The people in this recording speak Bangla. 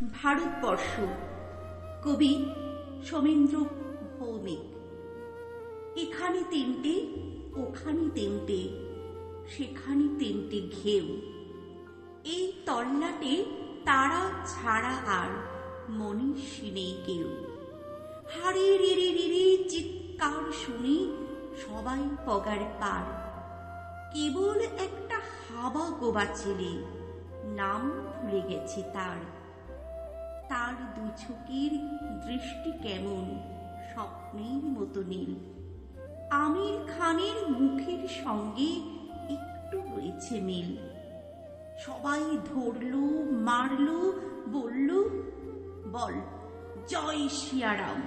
ভারতবর্ষ, কবি সোমেন্দ্র ভৌমিক। এখানে তিনটে, ওখানে তিনটে, সেখানে তিনটে ঘেউ। এই তল্লাটে তারা ছাড়া আর মনীষী নেই কেউ। হারি রিরি রিরি চিৎকার শুনি সবাই পগার পার। কেবল একটা হাবা গোবা ছেলে, নাম ভুলে গেছে তার। তার দু চোখের দৃষ্টি কেমন স্বপ্নের মতো নীল। আমির খানের মুখের সঙ্গে একটু রয়েছে মিল। সবাই ধরলো, মারলো, বলল, বল জয় সিয়ারাম।